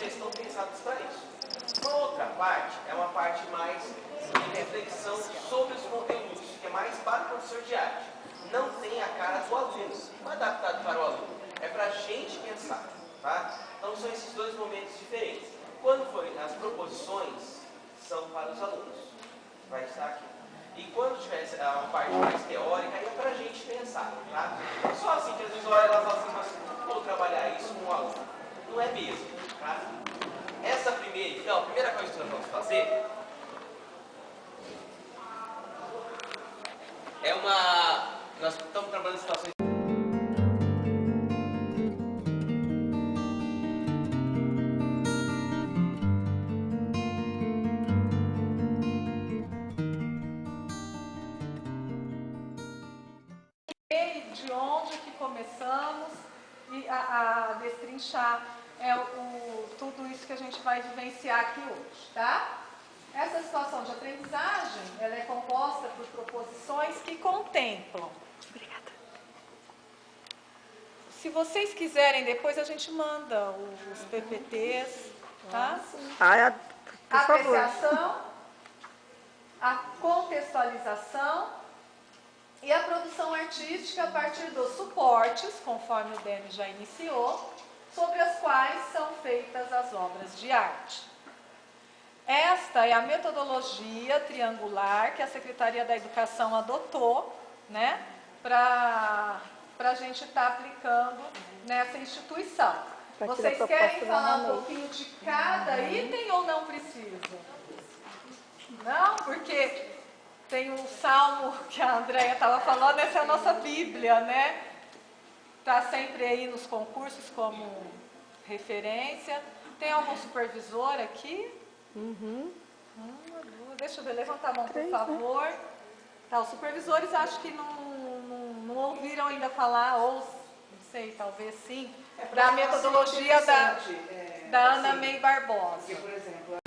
já estão pensados para isso. Uma outra parte é uma parte mais de reflexão sobre os conteúdos, que é mais para o professor de arte. Não tem a cara do aluno, não é adaptado para o aluno, é para a gente pensar. Tá? Então são esses dois momentos diferentes. Quando forem as proposições, são para os alunos, vai estar aqui. E quando tiver uma parte mais teórica, aí é para a gente pensar. Tá? Só assim que às vezes olha ela fala assim, mas vou trabalhar isso com o aluno. Não é mesmo. Tá? Essa primeira, então, a primeira coisa que nós vamos fazer é uma... Nós estamos trabalhando em situações... De onde que começamos e a destrinchar tudo isso que a gente vai vivenciar aqui hoje, tá? Essa situação de aprendizagem, ela é composta por proposições que contemplam. Obrigada. Se vocês quiserem, depois a gente manda os PPTs, tá? Por favor. A apreciação, a contextualização e a produção artística a partir dos suportes, conforme o Demi já iniciou, sobre as quais são feitas as obras de arte. Esta é a metodologia triangular que a Secretaria da Educação adotou, né, para a gente estar aplicando nessa instituição. Vocês querem falar um pouquinho de cada item ou não precisam? Não, porque tem um salmo que a Andréia estava falando, essa é a nossa Bíblia, né? Está sempre aí nos concursos como referência. Tem algum supervisor aqui? Deixa eu ver, levanta a mão, por favor. Né? Tá, os supervisores acho que não ouviram ainda falar, ou não sei, talvez sim, da metodologia da Ana May Barbosa. Porque, por exemplo,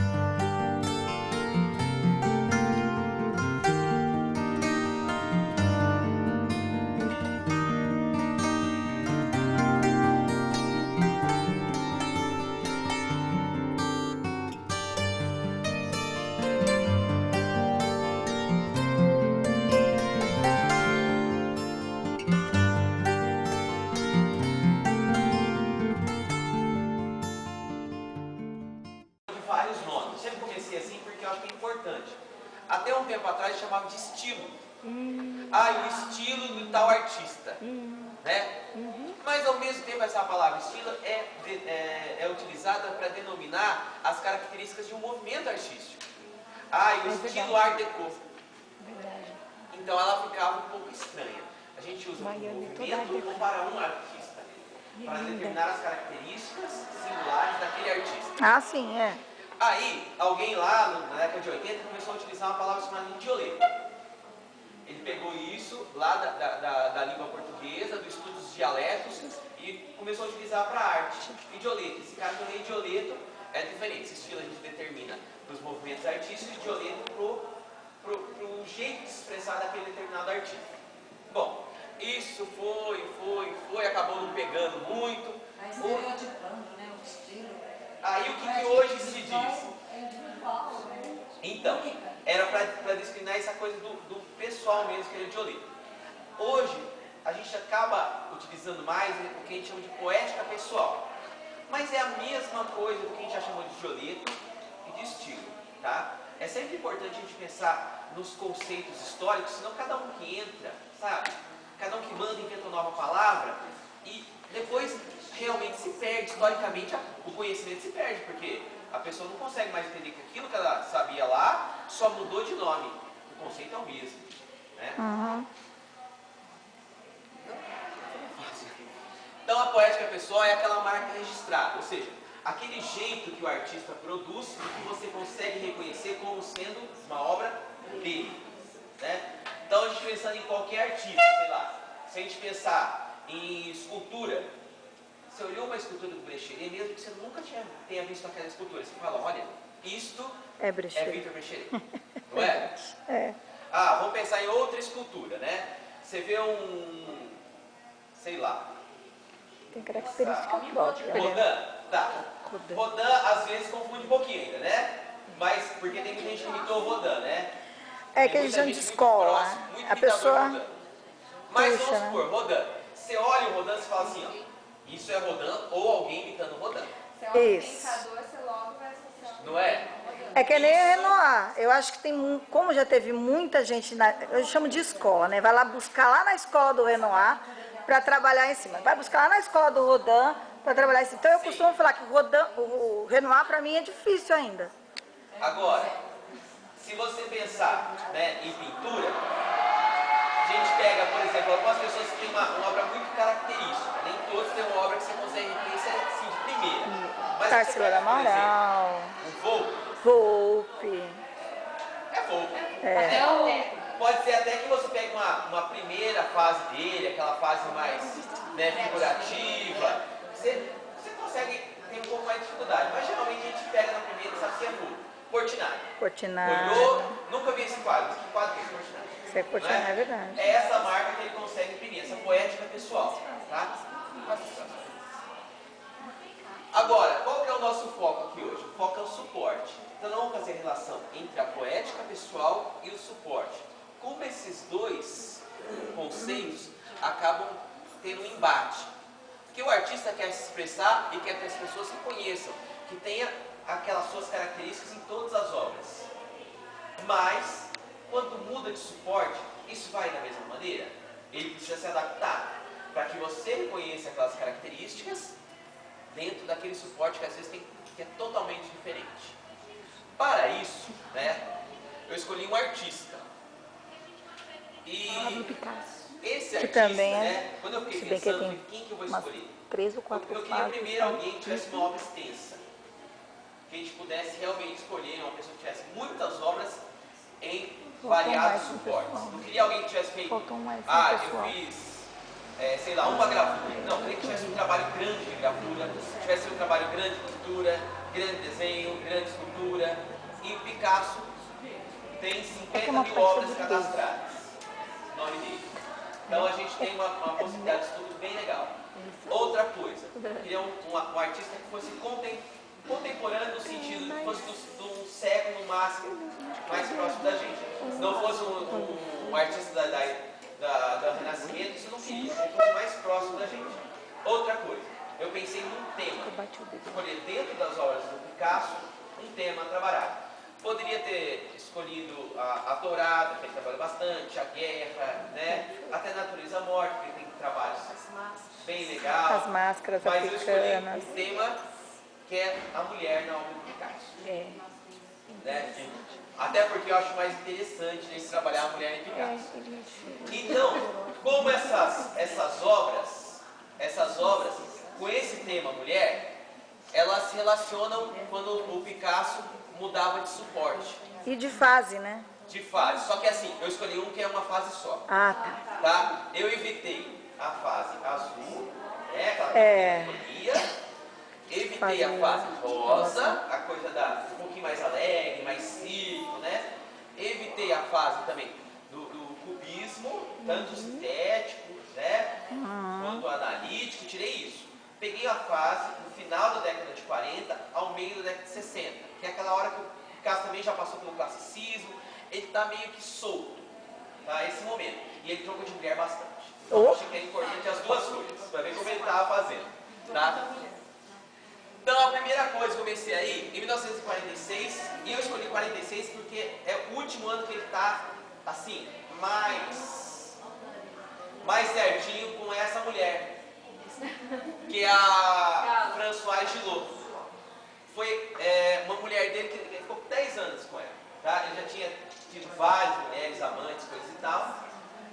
até um tempo atrás chamava de estilo. O estilo do tal artista. Né? Mas ao mesmo tempo essa palavra estilo é utilizada para denominar as características de um movimento artístico. O estilo Art Deco. Então ela ficava um pouco estranha. A gente usa um movimento ou para um artista, para determinar as características singulares daquele artista. Sim, é. Aí, alguém lá na década de 80 começou a utilizar uma palavra chamada idioleto. Ele pegou isso lá da língua portuguesa, do estudo dos dialetos, e começou a utilizar para a arte. Idioleto. Esse cara também, idioleto, é diferente. Esse estilo a gente determina para os movimentos artísticos, idioleto para o jeito de se expressar daquele determinado artista. Bom, isso foi, acabou não pegando muito. Aí estereotipando, né, o estilo. Aí o que hoje se diz? Então, era para discriminar essa coisa do pessoal mesmo, que era idioleto. Hoje, a gente acaba utilizando mais o que a gente chama de poética pessoal. Mas é a mesma coisa do que a gente já chamou de idioleto e de estilo. Tá? É sempre importante a gente pensar nos conceitos históricos, senão cada um que entra, sabe? Cada um que manda inventa uma nova palavra e depois realmente se perde, historicamente o conhecimento se perde, porque a pessoa não consegue mais entender que aquilo que ela sabia lá só mudou de nome. O conceito é o mesmo. Né? Então a poética pessoal é aquela marca registrada, ou seja, aquele jeito que o artista produz e que você consegue reconhecer como sendo uma obra dele. Né? Então a gente pensando em qualquer artista, sei lá, se a gente pensar em escultura, você olhou uma escultura do Brecheret, mesmo que você nunca tenha visto aquela escultura, você fala, olha, isto é Victor Brecheret, não é? É. Vamos pensar em outra escultura, né? Você vê sei lá, tem característica própria. Rodin. Tá. Rodin, às vezes, confunde um pouquinho ainda, né? Mas, porque tem muita gente que imitou o Rodin, né? É Tem que eles muita são gente de muito escola. próximo, muito A imitador pessoa do Rodin. Mas puxa, vamos né? supor, Rodin. Você olha o Rodin e fala assim, ó. Isso é Rodin ou alguém imitando o Rodin. Você olha o Isso. pensador, você logo vai associar. Não é? É que nem Isso. Renoir. Eu acho que tem, como já teve muita gente, eu chamo de escola, né? Vai lá buscar lá na escola do Renoir para trabalhar em cima. Vai buscar lá na escola do Rodin para trabalhar em cima. Então eu costumo falar que o Renoir para mim é difícil ainda. Agora, se você pensar, né, em pintura, a gente pega, por exemplo, algumas pessoas que têm uma obra muito característica. Nem todos têm uma obra que você consegue reconhecer assim de primeira. Mas Tarsila você pega, do por exemplo, Amaral, um Volpe. Volpe. É Volpe. É. Pode ser até que você pegue uma primeira fase dele, aquela fase mais, né, figurativa. Você consegue ter um pouco mais de dificuldade. Mas geralmente a gente pega na primeira e sabe que é Volpe. Portinari. Portinari. Olhou, nunca vi esse quadro. Que quadro que é esse Portinari? Isso é Portinari, Né? é verdade. É essa marca que ele consegue imprimir, essa poética pessoal. Tá? Agora, qual que é o nosso foco aqui hoje? O foco é o suporte. Então, nós vamos fazer a relação entre a poética pessoal e o suporte. Como esses dois conceitos acabam tendo um embate. Porque o artista quer se expressar e quer que as pessoas reconheçam, que tenha aquelas suas características em todas as obras. Mas, quando muda de suporte, isso vai da mesma maneira? Ele precisa se adaptar para que você reconheça aquelas características dentro daquele suporte que às vezes que é totalmente diferente. Para isso, né, eu escolhi um artista. E esse Que artista, também é, né, quando eu fiquei se bem que pensando, tem quem que eu vou umas escolher? 3 ou 4 Eu queria primeiro alguém que tivesse uma obra extensa. Que a gente pudesse realmente escolher uma pessoa que tivesse muitas obras em variados suportes. Não queria alguém que tivesse feito, eu fiz, sei lá, uma gravura. Não, queria que tivesse um trabalho grande de gravura, tivesse um trabalho grande de pintura, grande desenho, grande escultura. E o Picasso tem 50 mil obras cadastradas, o nome dele. Então a gente tem uma possibilidade de estudo bem legal. Outra coisa, eu queria um artista que fosse contemporâneo no sentido de que fosse de um século no máximo mais próximo da gente. Se não fosse um artista da Renascimento, isso eu não queria, que fosse mais próximo da gente. Outra coisa, eu pensei num tema, escolher dentro das obras do Picasso um tema trabalhado. Poderia ter escolhido a Tourada, que ele trabalha bastante, a Guerra, né? Até a Natureza Morta, que ele tem trabalhos bem legais. As máscaras mas africanas. eu escolhi um tema que é a mulher na obra do Picasso. Né? Até porque eu acho mais interessante a gente trabalhar a mulher em Picasso. Então, como essas obras, com esse tema mulher, elas se relacionam quando o Picasso mudava de suporte. E de fase, né? De fase. Só que assim, eu escolhi um que é uma fase só. Ah, tá. Tá? Eu evitei a fase azul, né? Aquela melancolia. Evitei a fase rosa, a coisa um pouquinho mais alegre, mais circo, né? Evitei a fase também do cubismo, tanto sintético, né? Quanto analítico, tirei isso. Peguei a fase no final da década de 40 ao meio da década de 60, que é aquela hora que o Picasso também já passou pelo classicismo, ele está meio que solto, tá? Esse momento. E ele trocou de mulher bastante. Então eu achei que é importante as duas coisas, para ver como ele estava fazendo, tá? Então a primeira coisa que eu comecei aí, em 1946, e eu escolhi 46 porque é o último ano que ele está, assim, mais certinho com essa mulher, que é a Françoise Gillot. Foi uma mulher dele que ele ficou 10 anos com ela, tá? Ele já tinha tido várias mulheres, amantes, coisas e tal.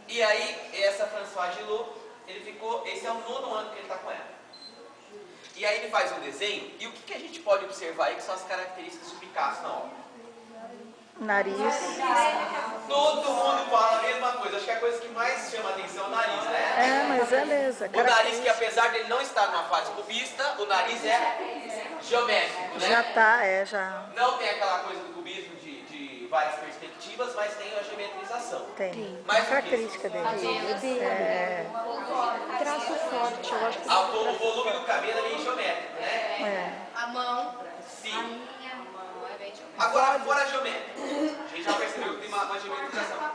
E aí, essa Françoise Gillot, esse é o 9º ano que ele está com ela. E aí ele faz um desenho, e o que a gente pode observar aí que são as características do Picasso na obra? Nariz. Todo mundo fala a mesma coisa, acho que a coisa que mais chama a atenção é o nariz, né? É, mas é mesmo. O nariz que apesar dele não estar numa fase cubista, o nariz é geométrico, né? Já tá, já. Não tem aquela coisa do cubismo de várias perspectivas, mas tem a geometrização. Tem. Mas É a característica dele. Traço forte, eu acho que O volume do cabelo é meio geométrico, né? A mão. Sim. A minha mão é bem geométrica. Agora, fora geométrico. A gente já percebeu que tem uma geometrização.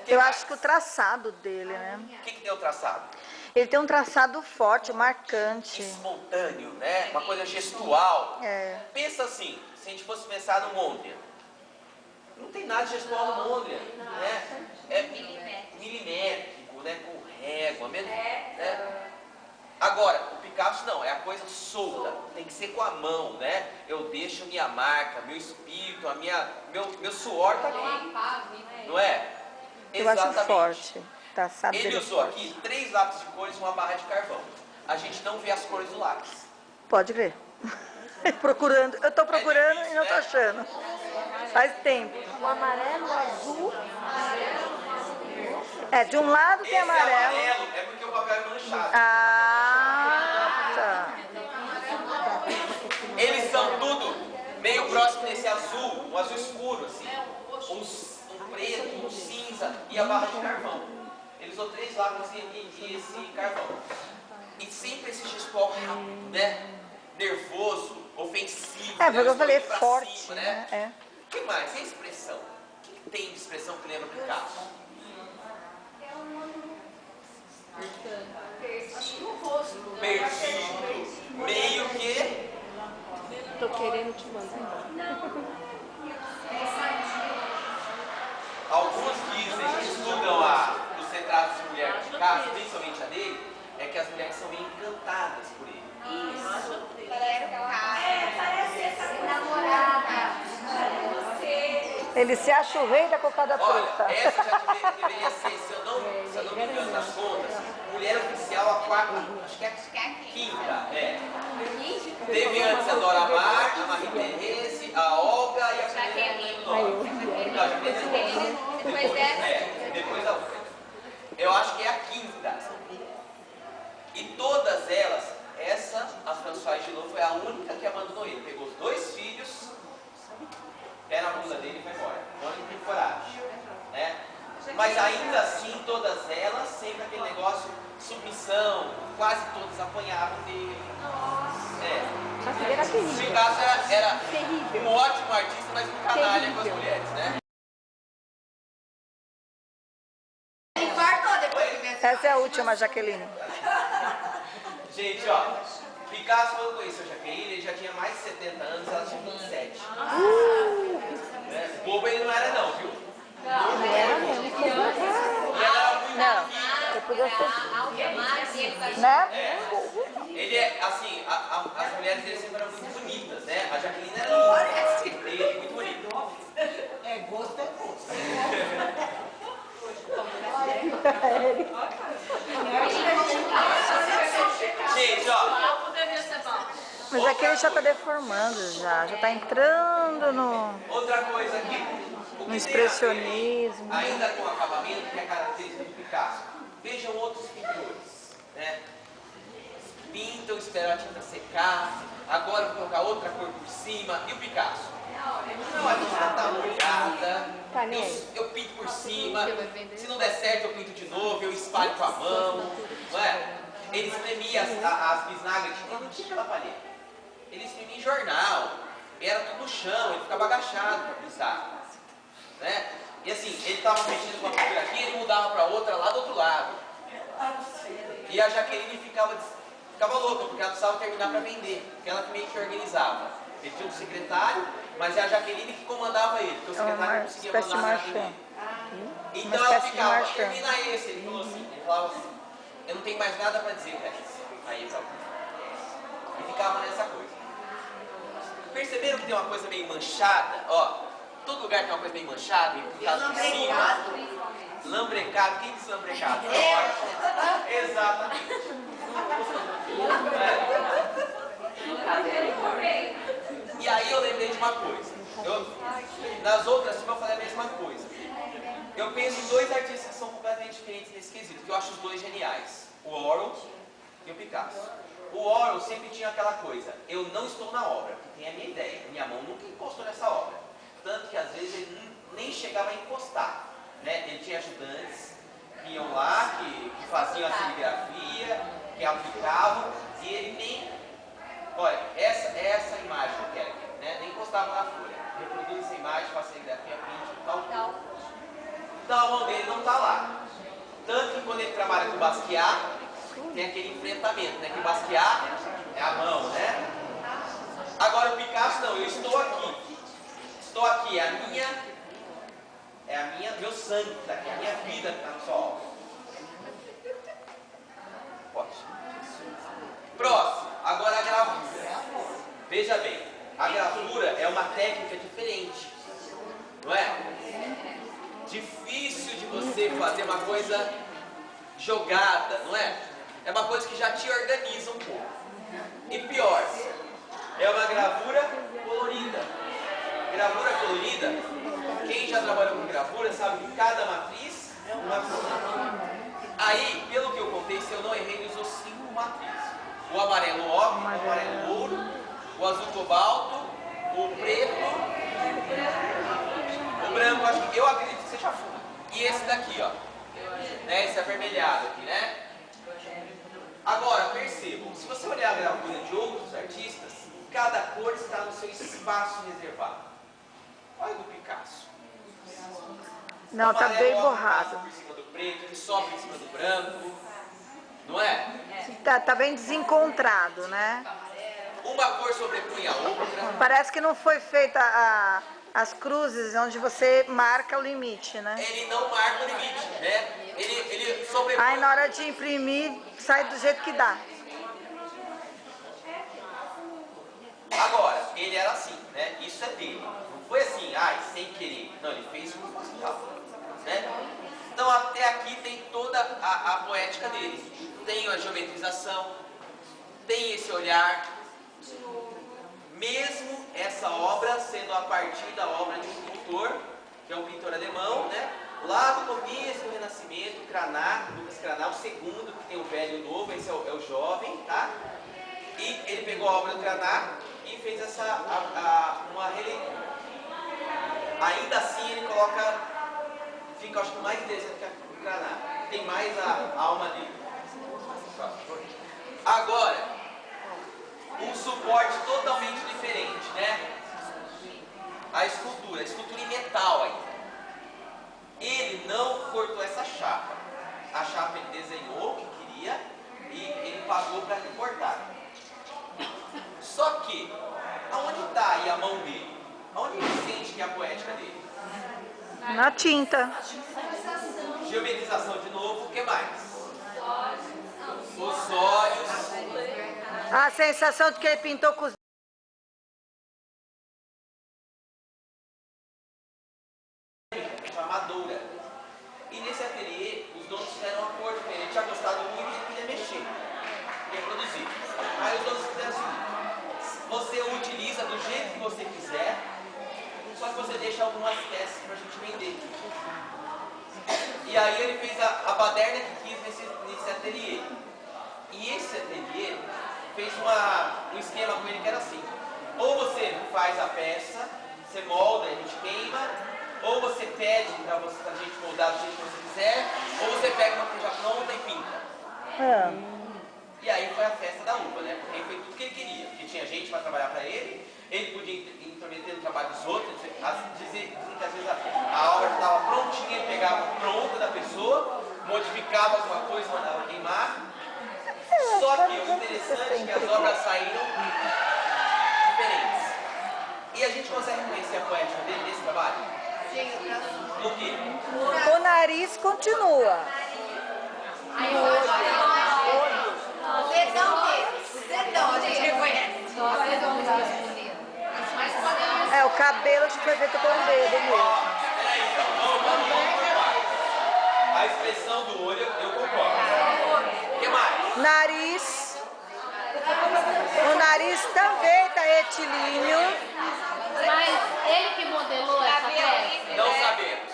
Eu acho que o traçado dele, né? O que tem o traçado? Ele tem um traçado forte, marcante. Espontâneo, né? Uma coisa gestual. É. Pensa assim, se a gente fosse pensar no Mondrian. Não tem nada de gestual no Mondrian, né? É milimétrico, né? Com régua, mesmo, né? Agora, o Picasso não, é a coisa solta, tem que ser com a mão, né? Eu deixo minha marca, meu espírito, meu suor tá aqui, não é? Eu acho forte. O traçado Ele dele é usou forte. aqui 3 lápis de cores e uma barra de carvão. A gente não vê as cores do lápis. Pode ver. Procurando. Eu tô procurando difícil, e não tô né? achando. Faz tempo. o amarelo, o azul. É, de um lado Esse tem é amarelo. é porque o papel é manchado. Ah, tá. Eles são tudo meio próximo desse azul, um azul escuro, assim. Um preto, um cinza e a barra de carvão. Ele usou 3 lápis e esse carvão. E sempre esse gestual rápido, né? Nervoso, ofensivo. É, né? porque eu falei Pra forte, cima, né? É. O que mais? E a expressão? O que tem de expressão que lembra Picasso? Perdido. Meio que... Tô querendo te mandar. Alguns dizem que estudam os retratos de mulher de Picasso, principalmente a dele, é que as mulheres são meio encantadas por ele. Parece essa namorada. Ele se acha o rei da cocada Olha, preta. essa já deveria ser, se eu não me engano nas contas, mulher oficial a 4, acho que é a 5ª, é. Teve antes a Dora Maar, a Marie-Thérèse, a Olga e a Jaqueline. Não, a Jaqueline Depois dessa. depois a outra. Eu acho que é a 5ª. E todas elas, a Françoise Gillot foi a única que abandonou ele. Pegou os 2 filhos, pé na bunda dele e foi embora. Não tem coragem, né? Mas ainda assim, todas elas, sempre aquele negócio, submissão, quase todas apanhavam dele. Nossa, ele era terrível. Picasso era Terrível. um ótimo artista, mas um canalha com as Terrível. mulheres, né? Infartou depois de ver essa. Essa é a última, Jaqueline. Gente, ó, Picasso, quando conheceu a Jaqueline, ele já tinha mais de 70 anos, ela tinha 27. Né? Bobo ele não era não, viu? Não era mesmo. E ela era muito Não. rica. Eu podia ser, Algemar, né? Ele é, assim, as mulheres dele sempre eram muito bonitas, né? A Jaqueline era linda, ele muito bonito. É gosto, é gosto. Gente, ó, Mas aqui ele já tá deformando já tá entrando outra coisa aqui. O que no tem a expressionismo. ver, ainda com acabamento, que é a característica do Picasso. Vejam outros pintores, né? Pintam, esperam a tinta secar, agora vou colocar outra cor por cima. E o Picasso? Não, a tinta tá molhada, eu pinto por cima, se não der certo eu pinto de novo, eu espalho com a mão, não é? Ele espremia as bisnagras, não tinha aquela palheta. Ele espremia em jornal, era tudo no chão, ele ficava agachado para pisar, né? E assim, ele estava mexendo com a pintura aqui, ele mudava para outra lá do outro lado. E a Jaqueline ficava louca, porque ela precisava terminar para vender, porque ela que meio que organizava. Ele tinha um secretário, mas é a Jaqueline que comandava ele, porque o secretário não conseguia espécie de mandar nada marchand. dele. Então Uma ela espécie de ficava, marchand. termina esse, ele falou assim, ele falava assim, eu não tenho mais nada para dizer, Pérez. Aí ele e ficava nessa coisa. Perceberam que tem uma coisa meio manchada? Ó, todo lugar tem uma coisa meio manchada, meio pintado por cima. Lambrecado, quem disse lambrecado? Ótimo. Exatamente. E aí eu lembrei de uma coisa. Nas outras filmes eu falei a mesma coisa. Eu penso em 2 artistas que são completamente diferentes nesse quesito, que eu acho os 2 geniais. O Warhol e o Picasso. O Warhol sempre tinha aquela coisa, eu não estou na obra, porque tem a minha ideia, minha mão nunca encostou nessa obra. Tanto que às vezes ele nem chegava a encostar, né? Ele tinha ajudantes que iam lá, que faziam a serigrafia, que aplicavam, e ele nem... Olha, essa imagem que eu quero aqui, né? Nem encostava na folha. Reproduz essa imagem, faz serigrafia, print, tal. Então a mão dele não está lá. Tanto que quando ele trabalha com Basquiat, tem aquele enfrentamento, né? Que Basquiat é a mão, né? Agora o Picasso não, eu estou aqui. Estou aqui, meu sangue está aqui, a minha vida está na sua obra. Pode. Próximo, agora a gravura. Veja bem, a gravura é uma técnica diferente, não é? Difícil de você fazer uma coisa jogada, não é? É uma coisa que já te organiza um pouco. E pior, é uma gravura colorida. Gravura colorida, quem já trabalhou com gravura sabe que cada matriz é uma cor. Aí, pelo que eu contei, se eu não errei, ele usou 5 matrizes. O amarelo óbvio, o amarelo ouro, o azul cobalto, o preto, o branco, eu acredito que seja fundo. E esse daqui, ó, né, esse avermelhado aqui, né? Agora, percebam, se você olhar a gravura de outros artistas, cada cor está no seu espaço reservado. Olha do Picasso. Não, tá bem borrado. Por cima do preto, ele sobe em cima do branco, não é? Tá bem desencontrado, né? Uma cor sobrepõe a outra. Parece que não foi feita as cruzes onde você marca o limite, né? Ele não marca o limite, né? Ele sobrepõe. Aí na hora de imprimir, sai do jeito que dá. Agora, ele era assim, né? Isso é dele. Não foi assim, sem querer. Não, ele fez proposital, né? Então até aqui tem toda a poética dele. Tem a geometrização, tem esse olhar. Mesmo essa obra sendo a partir da obra de um pintor, que é um pintor alemão, né? Lá do começo do Renascimento, Lucas Cranach, o segundo, que tem o velho e o novo, esse é o jovem, tá? E ele pegou a obra do Cranach e fez uma releitura. Ainda assim ele fica acho que mais interessante que o Cranach. Tem mais a alma dele. Agora, um suporte totalmente diferente, né? A escultura em metal ainda. Ele não cortou essa chapa. A chapa ele desenhou o que queria e ele pagou para cortar. Só que, aonde está aí a mão dele? Aonde ele sente que é a poética dele? Na tinta. Geometrização de novo, o que mais? Os olhos. A sensação de que ele pintou com os... Amadora. E nesse ateliê, os donos fizeram um acordo com ele. Ele tinha gostado muito e ele queria mexer. Queria produzir. Aí os donos fizeram o seguinte: você utiliza do jeito que você quiser, só que você deixa algumas peças pra gente vender. E aí ele fez a baderna que quis nesse ateliê. E esse ateliê fez um esquema com ele que era assim: ou você faz a peça, você molda, a gente queima, ou você pede pra gente moldar do jeito que você quiser, ou você pega uma coisa já pronta e pinta. E aí foi a festa da uva, né? Porque ele fez tudo que ele queria, porque tinha gente para trabalhar para ele podia intrometer no trabalho dos outros, dizem que às vezes a obra estava prontinha, ele pegava pronta da pessoa, modificava alguma coisa, mandava queimar. Só que o interessante é que as obras saíram diferentes. E a gente consegue conhecer a poética dele nesse trabalho? Sim, No quê? O nariz continua. o dedão dele. O dedão a gente reconhece. O dedão dele. Mas podemos... É, o cabelo que foi feito com o dedo mesmo. Peraí, então, vamos. A expressão do olho, eu concordo. O que mais? Nariz. O nariz também está retilíneo, Mas ele que modelou essa peça? Não sabemos.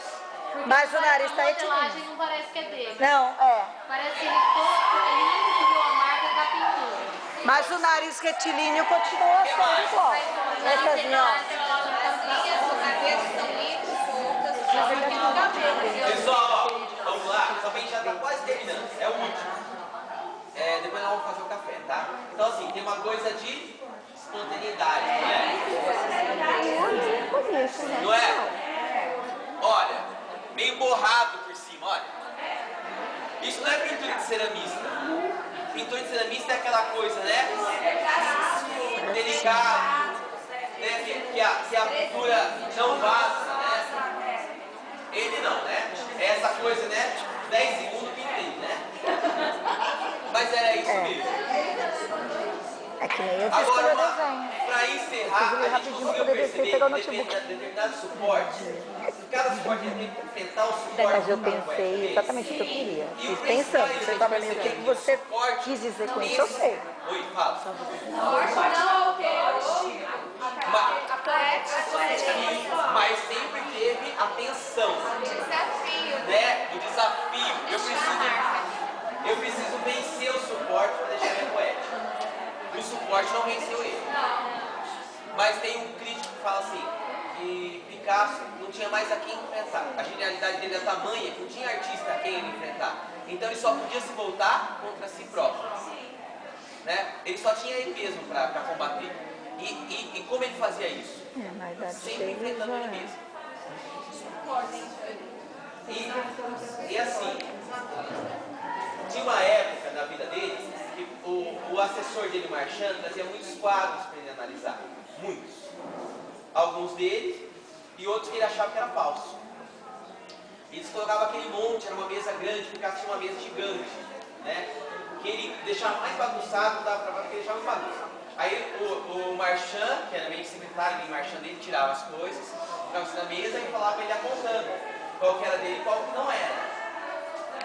mas o nariz está A modelagem retilíneo. não parece que é dele. Não, Parece que ele nem seguiu a marca da pintura. mas o nariz retilíneo continua sendo igual. Essas não. Os cabelos são lisos, pontas. coisa de espontaneidade, não é? Conheço, né? Não é? Olha, meio borrado por cima, olha. Isso não é pintura de ceramista. Pintura de ceramista é aquela coisa, né? Delicado, né? Que a pintura não vaza, né? Ele não, né? É essa coisa, né? 10 segundos pintei, né? Mas era isso mesmo. É que nem eu fiz Agora, meu desenho. para encerrar, a gente rapidinho conseguiu pra poder descer e perceber pegar o que notebook. determinados suportes, cada suporte tem que enfrentar o suporte. Mas eu do pensei exatamente o que eu queria. E Fiz o pensando. principal Você é fala mesmo, o que perceber você suporte quis dizer com tem isso, eu esse- sei. Oi, fala. Mas sempre teve a tensão, Desafio. né? O desafio. Eu preciso vencer o suporte para deixar minha poética. O suporte não venceu ele. Mas tem um crítico que fala assim, que Picasso não tinha mais a quem enfrentar. A genialidade dele é tamanha que não tinha artista a quem ele enfrentar. Então ele só podia se voltar contra si próprio. Né? Ele só tinha ele mesmo para combater. E como ele fazia isso? Na idade Sempre dele enfrentando já ele é. mesmo. E assim, tinha uma época na vida dele que o assessor dele, Marchand, trazia muitos quadros para ele analisar. Muitos. Alguns deles e outros que ele achava que era falso. Eles colocavam aquele monte, era uma mesa grande, Picasso tinha uma mesa gigante, né? Que ele deixava mais bagunçado, dava para porque ele deixava mais bagunça. Aí o Marchand, que era meio secretário de Marchand dele, tirava as coisas, ficava assim na mesa e falava para ele apontando qual que era dele e qual que não era.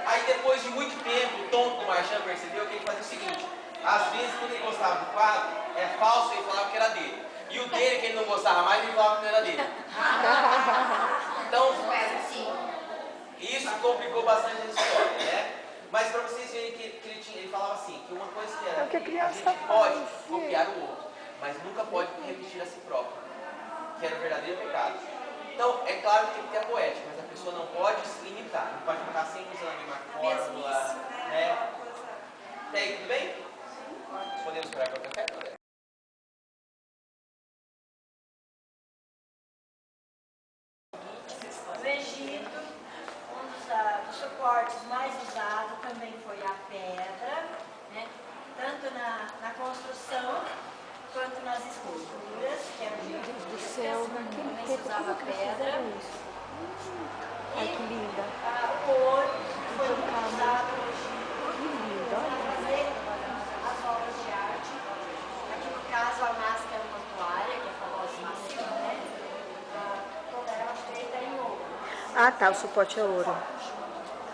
Aí depois de muito tempo, o tonto do Marchand percebeu que ele fazia o seguinte: às vezes quando ele gostava do quadro, é falso, ele falava que era dele. E o dele, que ele não gostava mais, ele falava que não era dele. Então, isso complicou bastante a história, né? Mas para vocês verem que ele falava assim, que uma coisa que era, É o que a criança gente pode faz, copiar o outro, mas nunca pode repetir a si próprio, que era o verdadeiro pecado. Então, é claro que tem que ter a poética, mas a pessoa não pode se limitar, não pode ficar sempre usando a mesma fórmula, né? E aí, tudo bem? Podemos esperar para o café? No Egito, dos suportes mais usados também foi a pedra, né? Tanto na construção quanto nas esculturas, que eram também se usava pedra. Ai, que linda. O ouro foi muito usado no Egito para fazer as obras de arte. Aqui no caso a máscara mortuária, que é famosíssima, né? Toda ela feita em ouro. Ah, tá, o suporte é ouro.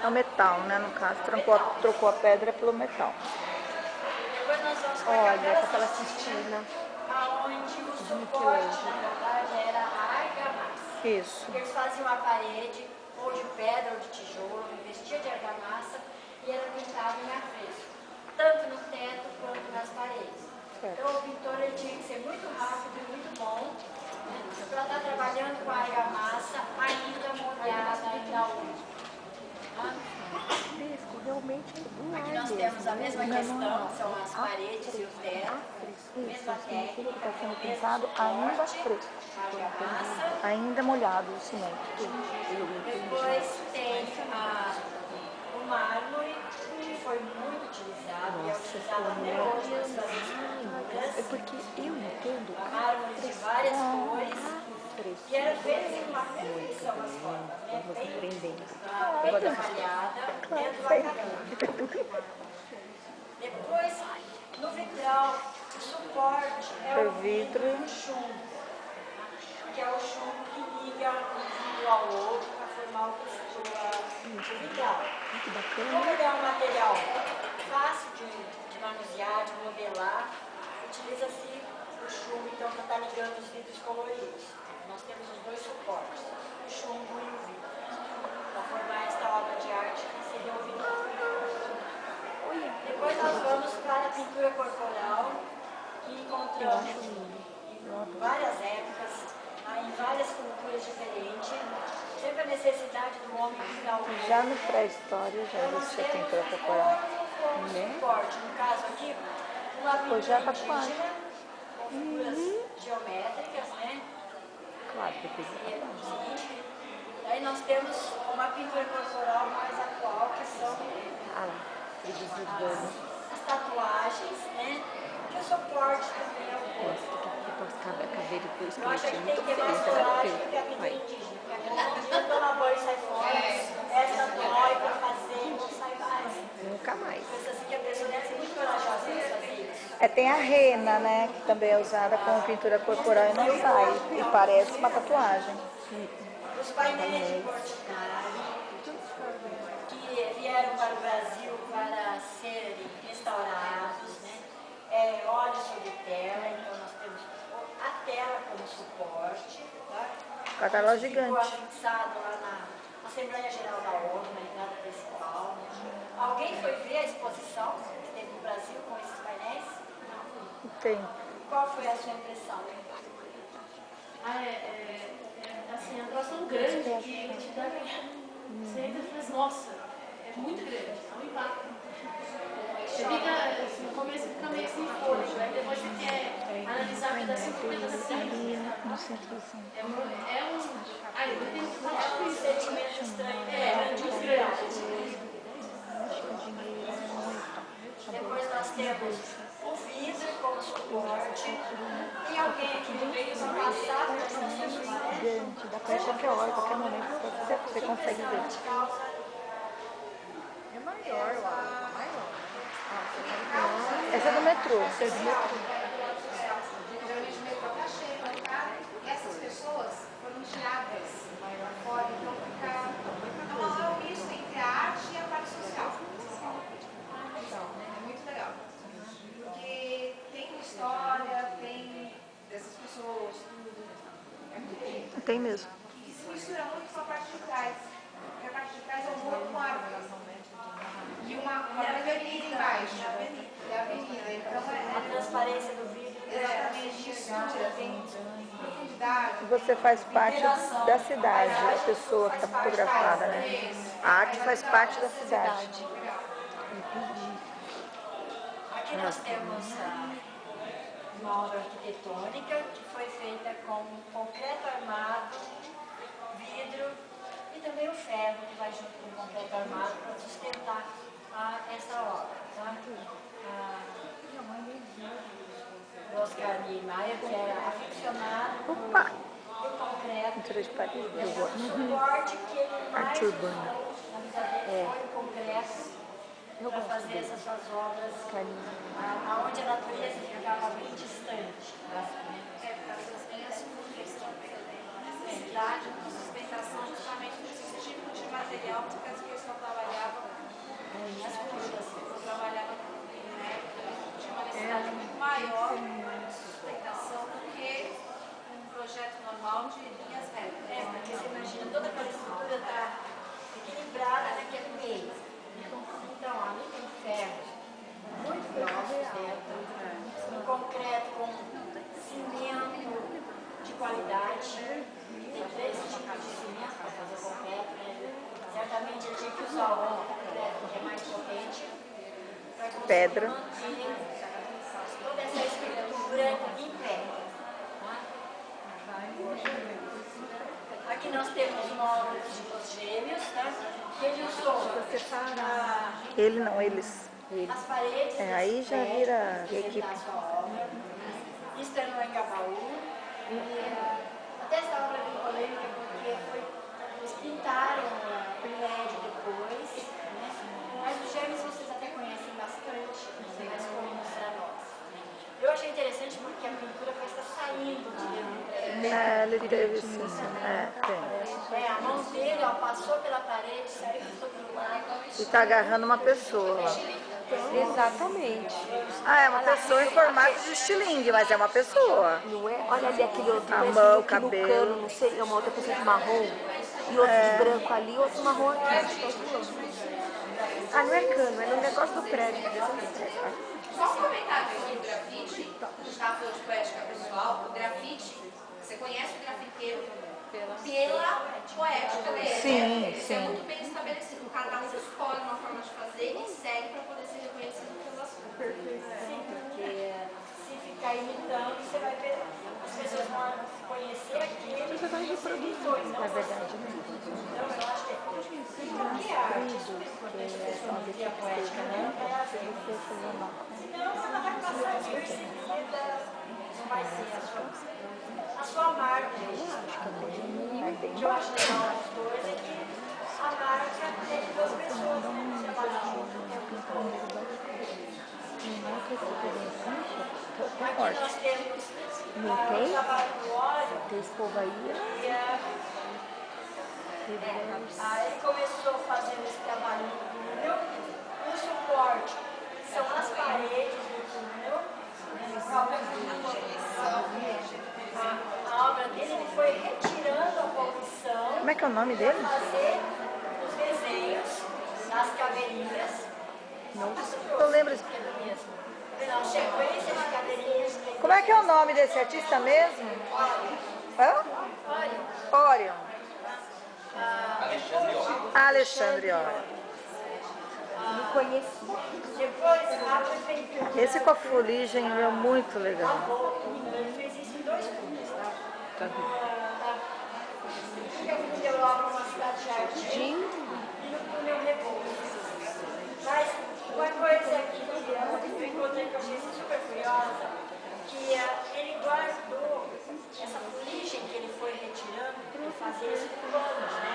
É o metal, né? No caso, trocou a pedra pelo metal. Depois nós vamos para Olha, a aquela cistina. aonde o suporte, na verdade, era a argamassa. Isso. Eles faziam a parede, ou de pedra ou de tijolo, revestia de argamassa e era pintado em afresco, tanto no teto quanto nas paredes. Certo. Então o pintor ele tinha que ser muito rápido e muito bom, né, para estar trabalhando com a argamassa ainda molhada, ainda úmida. Realmente Aqui nós temos a mesma questão, que são as paredes e o teto, mesma técnica, está sendo mesmo pintado ainda suporte, fresco, argamassa. ainda molhado o cimento. Depois tem o mármore, que foi muito utilizado e é utilizado até hoje nas suas esculturas. É porque eu entendo Mármore de várias cores. E era feito em uma perfeição as formas, né? Bem trabalhada, dentro do acadêmico. Depois, no vitral, o suporte é o vidro chumbo, que é o chumbo que liga um vidro ao outro para formar o vitral. Como ele é um material fácil de manusear, de modelar, utiliza-se o chumbo então para estar ligando os vidros coloridos. Nós temos os dois suportes, o chumbo e o vidro, para formar esta obra de arte que seria o vidro. Depois nós vamos para a pintura corporal, que encontramos em várias épocas, em várias culturas diferentes, sempre a necessidade do homem pintar o corpo. Já no pré-história já existia pintura corporal. Suporte, no caso aqui, uma pintura Hoje é a tatuagem. indígena, com figuras geométricas, né? Claro, depois Sim. Aí nós temos uma pintura corporal mais atual, que são as tatuagens, né? Que o suporte também é o corpo. Eu acho que tem que ter mais coragem do que a pintura indígena. Porque a dona banho e sai fora, essa dói pra fazer, não sai mais. Nunca mais. Pensa assim que a pessoa deve ser muito corajosa pra fazer isso. Tem a rena, né? Que também é usada como pintura corporal e não sai. E parece uma tatuagem. Os painéis de Portinari, que vieram para o Brasil para serem restaurados, né? Óleo sobre tela, então nós temos a tela como suporte, tá? Catálogo Ficou gigante. afixado lá na Assembleia Geral da ONU, na entrada principal. Né? Alguém foi ver a exposição que teve no Brasil com esses painéis? Não. Tem. Qual foi a sua impressão? Assim, é um troço tão grande que te dá você entra e fala, nossa, é muito grande, é um impacto. Você fica, assim, no começo fica meio sem fôlego, aí depois você quer analisar pedacinho por pedacinho. No centro do centro. É um Sentimento estranho. muito grande. Depois nós temos o vidro como suporte. Tem alguém aqui que veio para passar para essa estação? Gigante. Dá pra ir a qualquer hora, qualquer momento. Você consegue ver. É maior, eu acho. Maior. Essa é do metrô. Geralmente o metrô tá cheio, mas e essas pessoas foram tiradas fora, então fica é um misto entre a arte e a parte social. É muito legal. Porque tem história, tem dessas pessoas, tudo. É muito bonito. Tem mesmo. E se mistura muito com a parte de trás. Porque a parte de trás é um morro com árvores. E uma avenida embaixo. E a avenida. Então A transparência do vidro. exatamente mistura, tem profundidade. Você faz parte da cidade, a pessoa que está fotografada, né? A arte faz parte da cidade. Aqui nós temos uma obra arquitetônica que foi feita com concreto armado, vidro e também o ferro que vai junto com o concreto armado para sustentar essa obra. Tá? O Oscar Niemeyer, que era aficionado por concreto, Pintura de parede. o suporte que ele mais Arte usou urbana. na vida dele foi o concreto para fazer essas suas obras, aonde a natureza ficava bem distante. Essas linhas curvas também, necessidade de sustentação justamente desse tipo de material que as pessoas trabalhavam As curvas. eu trabalhava tinha uma necessidade muito maior de sustentação do que um projeto normal de linhas retas. Porque você imagina, toda aquela estrutura está equilibrada naquele meio. Então, ali tem ferro muito grosso dentro, um concreto com cimento de qualidade. Tem 3 tipos de cimento para fazer concreto, né? Certamente ele tinha que usar um concreto que é mais potente para conseguir Pedra. manter toda essa estrutura em pé. Aqui nós temos uma obra dos gêmeos, tá? Que ele usou Ele não, eles. as paredes. Aí já vira equipe. Isso é no Engabaú. Até essa obra é bem polêmica porque eles pintaram o prédio depois, né? Mas os gêmeos vocês até conhecem bastante, mas como para nós. Eu achei interessante porque a pintura vai estar saindo de dentro do prédio. Ele teve sim. Tem. A mão dele passou pela parede, saiu do outro lado. E tá agarrando uma pessoa. Exatamente. É uma pessoa em formato de estilingue, mas é uma pessoa. Não é? Olha ali aquele outro, A parece mão, meio o que no cabelo. cano, não sei, é uma outra pessoa de marrom, e outro de branco ali, e outro marrom aqui. Ah, não é cano, é no negócio do prédio. Só um comentário aqui do grafite, a gente estava falando de poética pessoal, o grafite, você conhece o grafiteiro pela poética dele. Sim, né? Isso é sim. muito bem estabelecido. Cada um escolhe uma forma de fazer e segue para poder ser reconhecido pelas coisas. Sim, porque ficar imitando, você vai ver, as pessoas vão conhecer aquele. Você vai reproduzir, na verdade, né? Então, eu acho que qualquer arte, sobretudo geometria poética, né? É assim. Senão, ela vai passar despercebida, não vai ser a sua marca. O que eu acho legal nas dois é que a marca é de duas pessoas, né? Se ela aqui nós temos o trabalho do óleo. Esse povo aí Ele começou fazendo esse trabalho no túnel. O suporte são as paredes do túnel. A obra dele, ele foi retirando a poluição. Como é que é o nome dele? Para fazer os desenhos das caveirinhas. Eu lembro. Não, sequência de caveirinhas. Como é que é o nome desse artista mesmo? Hã? Orion. Alexandre Orion. me conheci. Depois, a prefeitura. Esse com a fuligem é muito legal. Ele fez isso em 2 filmes, tá? Ele deu obra uma cidade de arte e no meu Rebouças. Mas uma coisa que eu encontrei que eu achei super curiosa, que ele guardou essa fuligem que ele foi retirando para fazer esse plano, né?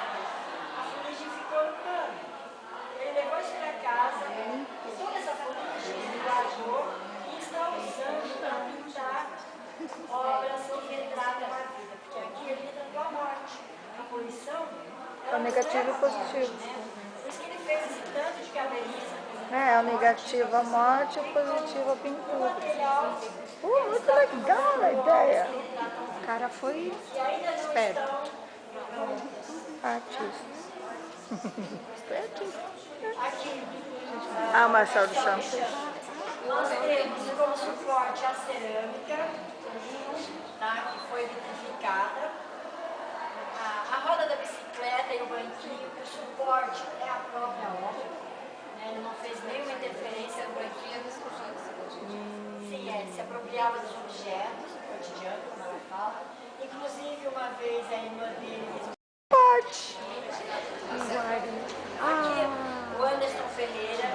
A fuligem ficou no plano. Ele levou isso para casa e toda essa fuligem ele guardou e está usando para pintar obras que retratam a vida, porque aqui ele retratou a morte, a poluição. É o negativo e o positivo. Por isso que ele fez esse tanto de caveirinha. É o negativo a morte e o positivo a pintura. Muito legal a ideia. O cara foi Esperto. Artista. Foi artista. Aqui, Ah, o Marcelo do Chão. nós temos como suporte a cerâmica, tá, que foi vitrificada, a roda da bicicleta e o banquinho, que o suporte é a própria obra, né, ele não fez nenhuma interferência no banquinho. Sim, ele se apropriava dos objetos cotidianos, como ela fala. Inclusive, uma vez a irmã dele fez um aqui, o Anderson Ferreira,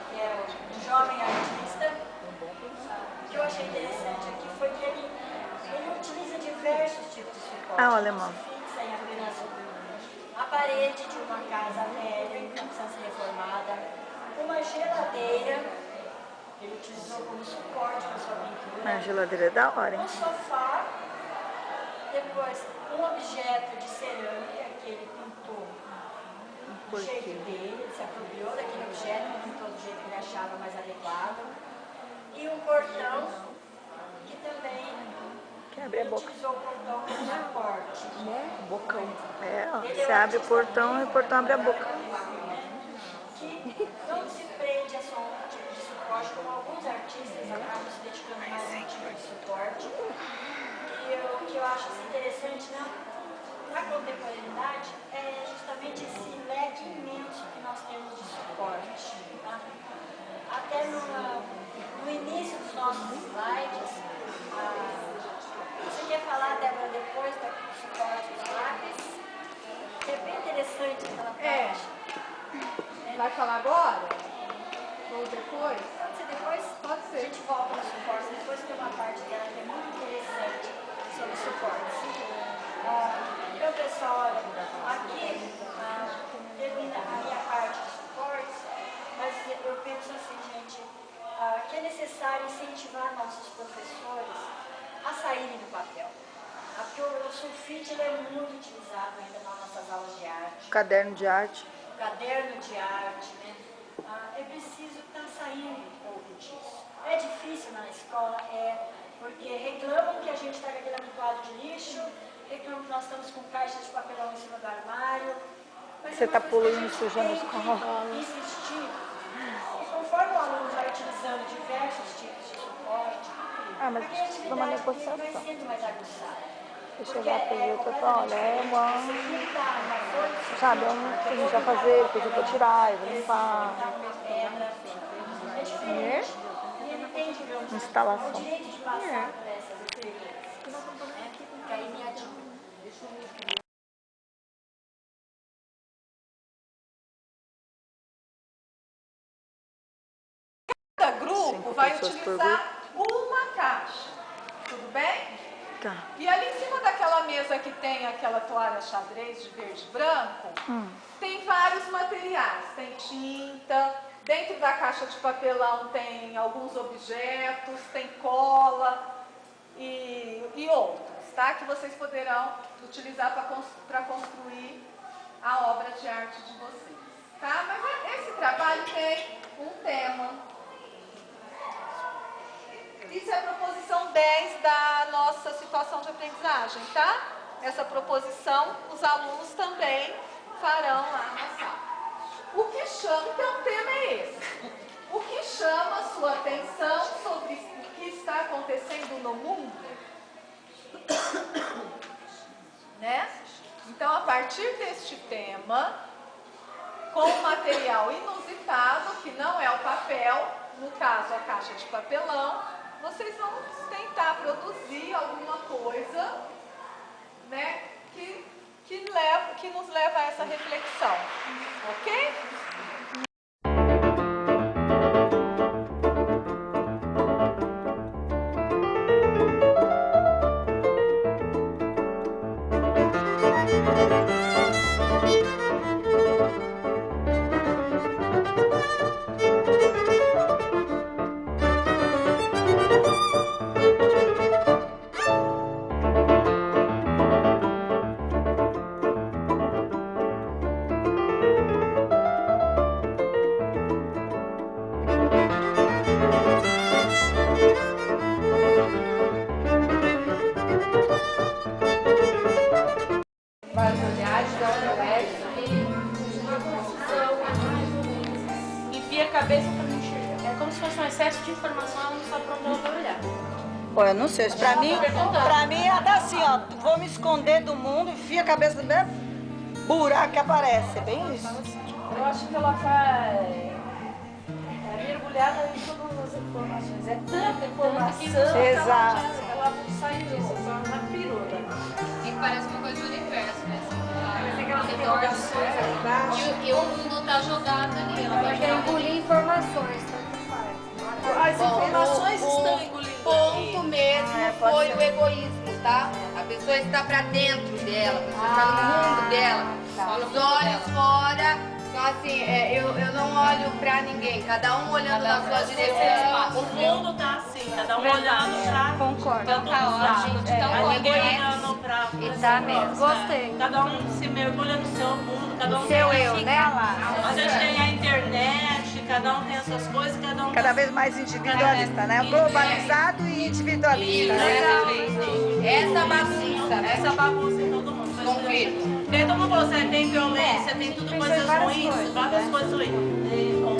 que é um jovem artista. O que eu achei interessante aqui foi que ele utiliza diversos tipos de suporte. Ah, o alemão. Fixa em apenas a parede de uma casa velha, em condição reformada, uma geladeira, que ele utilizou como suporte para sua pintura. A geladeira é da hora, hein? Um sofá, depois um objeto de cerâmica que ele pintou do jeito dele, ele se apropriou daquele objeto e pintou do jeito que ele achava mais adequado. E um portão que também Quebra a boca. utilizou o portão como suporte. bocão. É, ó, você abre o portão e o portão abre a boca. Que não se prende a só um tipo de suporte, como alguns artistas acabam se dedicando mais a um tipo de suporte. E o que eu acho interessante na contemporaneidade é justamente esse leque imenso que nós temos de suporte. Tá? Até no início dos nossos slides, você quer falar, Débora, depois do suporte dos lápis? É bem interessante aquela parte. Vai falar agora? Ou depois? Pode ser depois? Pode A ser. gente volta no suporte, depois tem uma parte dela que é muito interessante sobre suportes. Então, pessoal, olha, aqui termina a minha parte de suportes, mas eu penso assim, gente, que é necessário incentivar nossos professores a saírem do papel. Porque o sulfite ele é muito utilizado ainda nas nossas aulas de arte. Caderno de arte. O caderno de arte, né? É preciso estar saindo um pouco disso. É difícil na escola, porque reclamam que a gente está com aquele amontoado de lixo, reclamam que nós estamos com caixas de papelão em cima do armário. Mas Você está poluindo, sujando sujando a escola. insistir. E conforme o aluno vai utilizando diversos tipos de suporte, Ah, mas a precisa de uma criatividade dele vai negociação. sendo mais aguçada. Se chegar para o outro, olha, é uma... Uma folha, Sabe, é um que a gente vai fazer, depois eu vou tirar, eu vou limpar. uma pedra, é diferente. E ele tem que ver o Instalação. direito de passar por essas experiências. Porque aí me ajuda. Cada grupo 5 vai pessoas por utilizar uma caixa, tudo bem? Tá. E ali em cima daquela mesa que tem aquela toalha xadrez de verde e branco, tem vários materiais. Tem tinta, dentro da caixa de papelão tem alguns objetos, tem cola e outros, tá? Que vocês poderão utilizar para construir a obra de arte de vocês, tá? Mas esse trabalho tem um tema. Isso é a proposição 10 da nossa situação de aprendizagem, tá? Essa proposição os alunos também farão lá na sala. O que chama, então o tema é esse. O que chama a sua atenção sobre o que está acontecendo no mundo? Né? Então, a partir deste tema, com um material inusitado, que não é o papel, no caso a caixa de papelão, vocês vão tentar produzir alguma coisa, né, que nos leva a essa reflexão, ok? Vários olhares, dá um reflexo e enfia a cabeça para não enxergar. É como se fosse um excesso de informação, ela não está pronta para olhar. Olha, eu não sei, pra mim é até assim, ó, vou me esconder do mundo, enfia a cabeça no mesmo buraco que aparece, é bem isso. Eu acho que ela está mergulhada em todas as informações. É tanta informação. Exato. Ela não sai disso, ela já pirou. E parece uma coisa do universo, né? E o mundo está jogado ali. Ela vai Quer engolir informações, tanto faz. As informações estão engolindo. ponto mesmo foi o egoísmo, tá? A pessoa está para dentro dela, a pessoa está no mundo dela. Os olhos fora. Então, assim, eu não olho pra ninguém, cada um olhando na sua direção. O mundo tá assim, cada um olhando já. Concordo. Então tá ótimo, então Ninguém conhece. olhando pra E tá mesmo. Gostei. Cada um se mergulha no seu mundo, cada um Seu tem eu, né? A gente tem a internet, cada um tem as suas coisas, cada um Cada vez mais individualista, né? Globalizado e individualista, né? Essa bagunça em todo mundo. conflito. Porque todo mundo falou, tem violência, tem tudo coisas ruins, várias coisas ruins.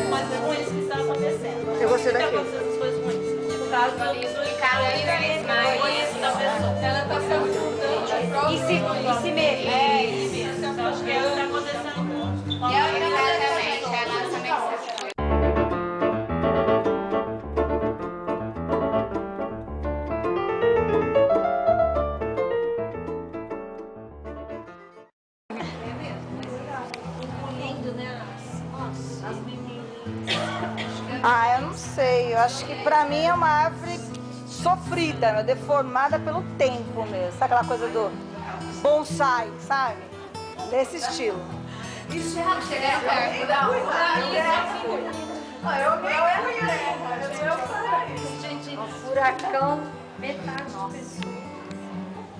Coisas ruins que estão acontecendo. Eu gostei Por que daquilo. acontecem essas coisas ruins? Por causa do egoísmo da pessoa. Ela tá se afundando E si mesmo. Isso, eu acho que é o que está acontecendo no mundo. Exatamente, a nossa mensagem. Ah, eu não sei. Eu acho que pra mim é uma árvore sofrida, né? Deformada pelo tempo mesmo. Sabe aquela coisa do bonsai, sabe? Desse estilo. Chegar perto da rua. Um furacão, metade de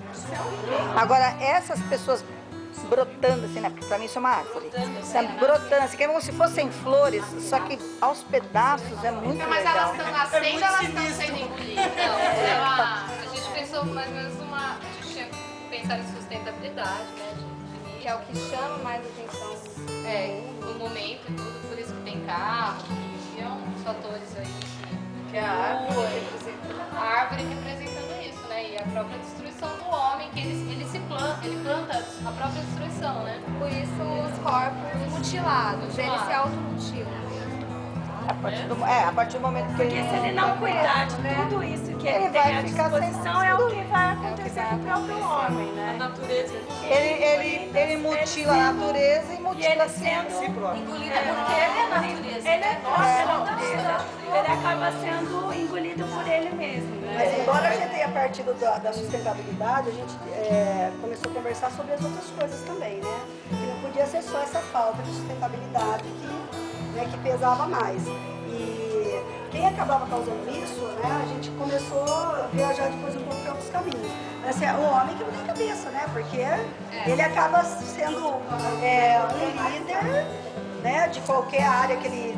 pessoas. Agora, essas pessoas brotando assim, né? Porque pra mim isso é uma árvore. Sabe? Brotando assim, que é como se fossem flores, só que aos pedaços é muito Mas elas legal. estão nascendo ou elas estão sendo engolidas? A gente pensou mais ou menos numa. A gente tinha pensado em sustentabilidade, né? Que é o que chama mais atenção. No momento e tudo, por isso que tem carro, e é uns fatores aí que a árvore representando isso, né? E a própria destruição do homem, que ele planta a própria destruição, né? Por isso os corpos mutilados, eles se automutilam. A partir do momento que Porque se ele não cuidar de tudo isso que ele tem à disposição, é o que vai acontecer com o próprio homem, né? A natureza. ele mutila a natureza e mutila a si próprio. Engolido porque ele é natureza. Ele é natureza. Ele acaba sendo engolido por ele mesmo, né? Mas embora a gente tenha partido da sustentabilidade, a gente começou a conversar sobre as outras coisas também, né? Que não podia ser só essa falta de sustentabilidade que pesava mais. E quem acabava causando isso, né? A gente começou a viajar depois um pouco para outros caminhos. Mas, assim, o homem que não tem cabeça, né? Porque ele acaba sendo um líder, né? De qualquer área que ele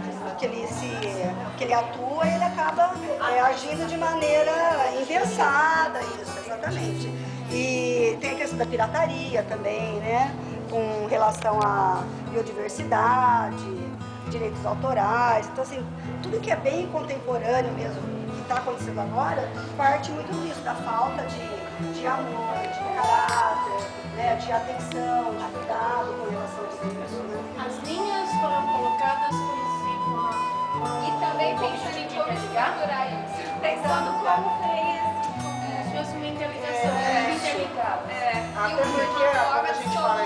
atua, ele acaba agindo de maneira impensada, isso, exatamente. E tem a questão da pirataria também, né? Com relação à biodiversidade, direitos autorais. Então, assim, tudo que é bem contemporâneo mesmo, que está acontecendo agora, parte muito disso, da falta de amor, de caráter, né? De atenção, de cuidado com relação a isso, né? As linhas foram colocadas E também pensando em como estruturar isso. Pensando como fez. se fosse uma interligação interligada. Até porque quando a gente fala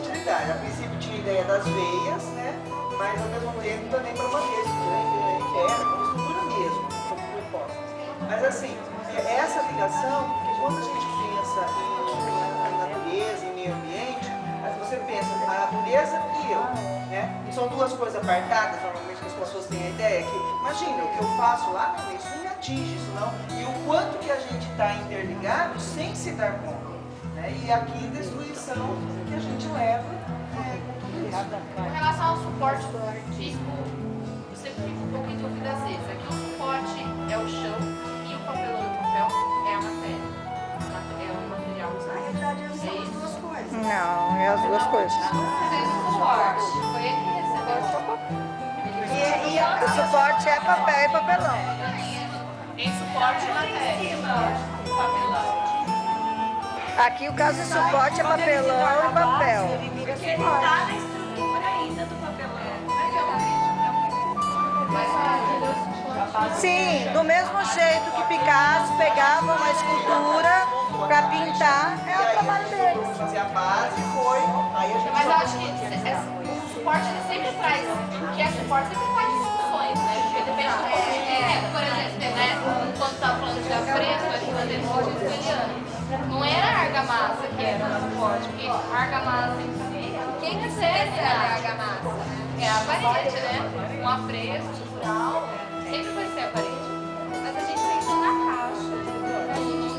utilidade. A princípio tinha a ideia das veias, né? Mas ao mesmo tempo também para manter que era como estrutura mesmo, como propostas. Mas assim, essa ligação, porque quando a gente pensa em natureza, em meio ambiente, aí você pensa a natureza e eu, né? São duas coisas apartadas, normalmente que as pessoas têm a ideia que, imagina, o que eu faço lá, não, isso não me atinge, isso não. E o quanto que a gente está interligado sem se dar conta. E aqui destruição que a gente leva com tudo isso. Com relação ao suporte do artístico, eu sempre fico um pouco em dúvida às vezes. Aqui o suporte é o chão e o papelão e o papel é a matéria. É o material usado. Na realidade, são as duas coisas. Não, é as duas coisas. Fez o suporte. Foi ele que recebeu o suporte. O suporte é papel e papelão. Em suporte e matéria. Papelão. Aqui o caso do suporte é papelão e papel. Porque ele está na estrutura ainda do papelão. Sim, do mesmo jeito que Picasso pegava uma escultura para pintar, é o trabalho dele. Fazer a base foi, aí a gente Mas eu acho que o suporte ele sempre traz, o que é suporte sempre traz discussões, né? Porque depende do ponto de vista. Por exemplo, né? Quando estava falando de afresco, aqui no Andemódio italiano, não era a argamassa que era o suporte, porque a argamassa em si, quem recebe a argamassa? É a parede, né? Um afresco, mural, sempre vai ser a parede. Mas a gente pensa na caixa.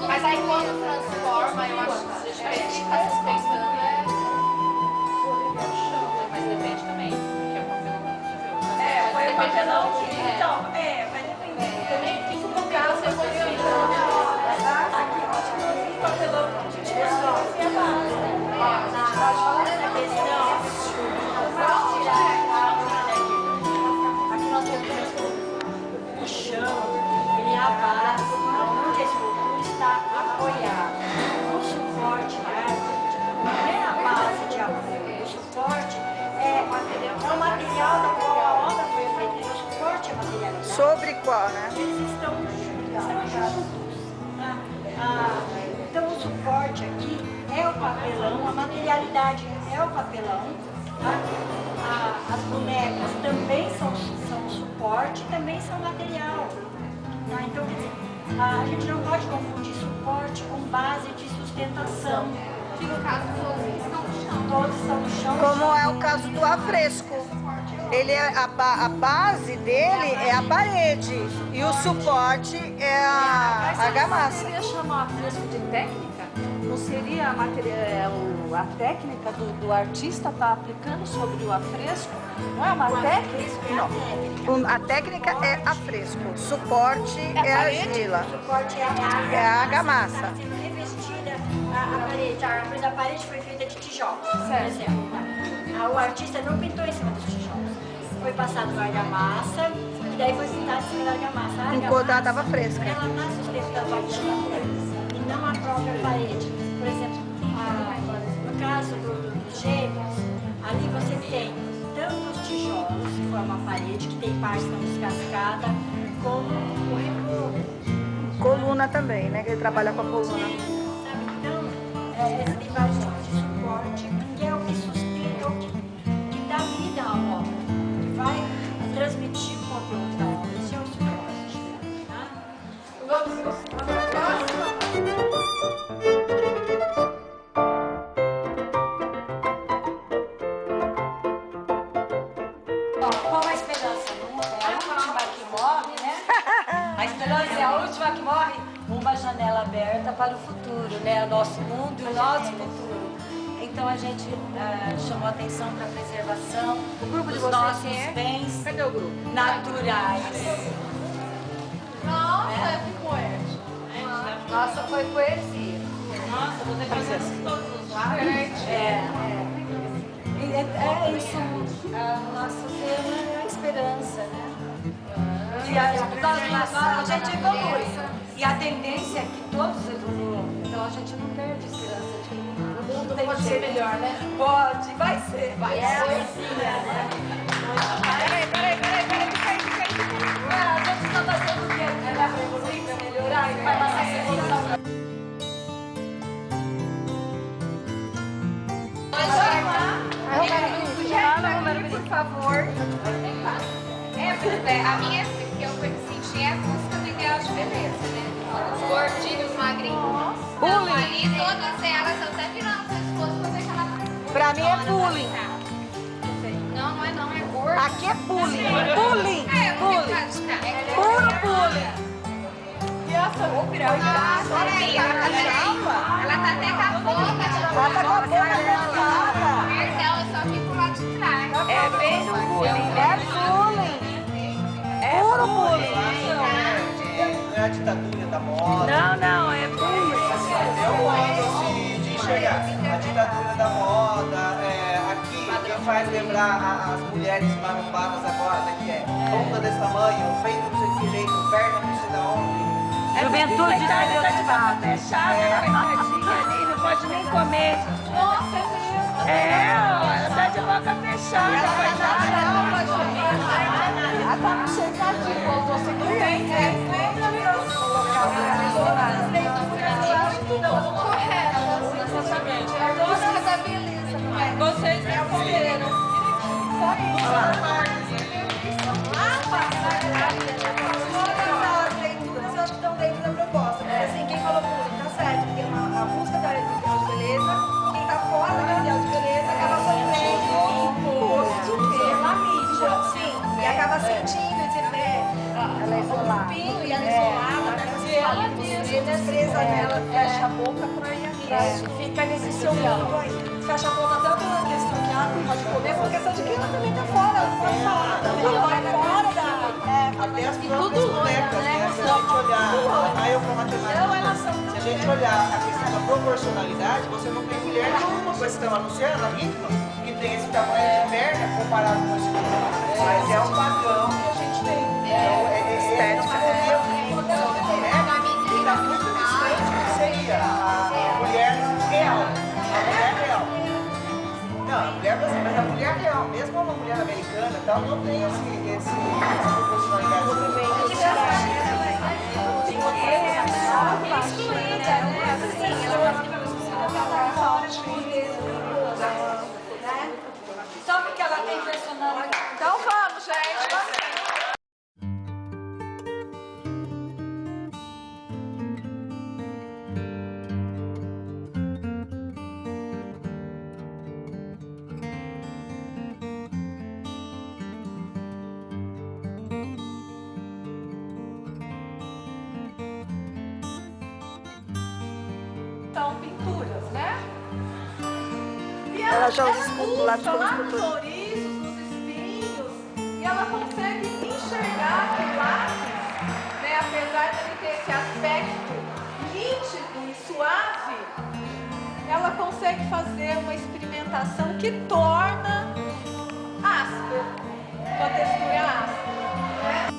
Mas aí quando transforma, eu acho que a gente está se pensando no chão, né? Mas depende também, que é o papelão. Foi o papelão que... Então, vai depender. Também tem que colocar, você pode ver. Aqui continua o papelão que a gente resolve a base. Essa questão, vamos tirar a altura daqui. Aqui nós temos o chão, ele é a base, onde a escultura está apoiada. O suporte não é a base de apoio, o suporte é o material da qual a obra foi feita. O suporte é materialidade. Sobre qual, né? Eles estão juntos. Então o suporte aqui é o papelão, a materialidade é o papelão, tá? As bonecas também são suporte, também são material. Tá? Então quer dizer, a gente não pode confundir suporte com base de sustentação. Que no caso todos estão no chão. Todos estão no chão. Como é o caso do afresco. Ele a base dele é a parede e o suporte é a argamassa. Seria chamar afresco de técnica? Não seria a técnica do artista estar aplicando sobre o afresco? Não é uma técnica? Não. A técnica é afresco, o suporte é a argila. O suporte é a massa. É a argamassa. Está sendo revestida a parede. A parede foi feita de tijolos, por exemplo. Tá? O artista não pintou em cima dos tijolos. Foi passado na argamassa e daí foi pintado em cima da argamassa. Enquanto ela estava fresca. Ela está sustentando a tinta e não a própria parede. Por exemplo, no caso dos gêmeos, ali você tem tanto os tijolos tem parte da descascada, como o reboco. Coluna também, né? Que ele trabalha com a coluna. Sabe? Então, essa linguagem de suporte, que é o que sustenta, o que dá vida à obra, que vai transmitir o conteúdo da obra. Esse é o suporte. Tá? Vamos para a próxima. Como a esperança nunca é a última que morre, né? A esperança é a última que morre. Uma janela aberta para o futuro, né? O nosso mundo e o nosso futuro. Então a gente chamou atenção para a preservação dos nossos bens naturais. Nossa, que poético. Nossa, foi poesia. Nossa, você faz assim todos os lados. É isso. O nosso tema é a esperança, né? E a gente evolui. E a tendência é que todos evoluam. Então a gente não perde a esperança de que o mundo pode ser melhor, né? Pode, vai ser. Vai ser sim, né? Peraí. A gente está fazendo o quê? Vai evoluir, vai melhorar e vai passar essa evolução. Por favor. A minha que eu senti é a busca do ideal de beleza, né? Os gordinhos, magrinhos. Então, ali, todas elas, até virando o pescoço pra ver que ela tá. Pra mim é bullying. Não, não é não, é gordo. Aqui é bullying. Bullying. É, eu vou ficar de cá. Puro bullying. E essa Olha aí, ela tá até com a boca. Ela tá com a boca fechada. Marcelo, só que pro lado de trás. É bem bullying. É bullying. Puro bullying. Não é a ditadura da moda. Não, é bullying. É o modo de enxergar. A ditadura da moda, aqui, quem faz lembrar as mulheres marombadas agora, né, que é bunda desse tamanho, peito não sei de que jeito, perna não sei da onde. Juventude estereotipada. Fechada, ali, não pode nem comer. Nossa, é mesmo. Ela tá de boca fechada. Ela tá me cercadinha. Voltou a ser cliente. Vocês responderam. Só isso. Todas as leituras eu acho que estão dentro da proposta. Porque assim, quem falou público tá certo, porque a busca da ideal de beleza, quem tá fora da ideal de beleza acaba sofrendo imposto pela mídia. Sim, e acaba sentindo esse ela é isolada. E ela é isolada, né? Presa nela, fecha a boca pra ir ali. Fica nesse seu mundo aí. Fecha a boca tanto na questão que ela não pode comer, por questão de que ela também tá fora, ela não pode falar. Ela vai fora da. Até as próprias bonecas, né? Se a gente olhar, aí eu como matemática, se a gente olhar a questão da proporcionalidade, você não tem mulher nenhuma, vocês estão anunciando a ritmo, que tem esse tamanho de perna comparado com esse tamanho. Mas é um padrão que a gente tem. Estético modelo. E está muito distante do que seria a mulher real. A mulher real. Não, a mulher brasileira, mas a mulher real, mesmo uma mulher americana e tal, não tem essa proporcionalidade. Só porque ela tem personalidade. Então vamos, gente. Vamos. São pinturas, né? E Ela já usa busca lápis como lá nos escultura. ouriços, nos espinhos, e ela consegue enxergar que o lápis, né, apesar de ele ter esse aspecto nítido e suave, ela consegue fazer uma experimentação que torna áspero, uma textura áspera, né?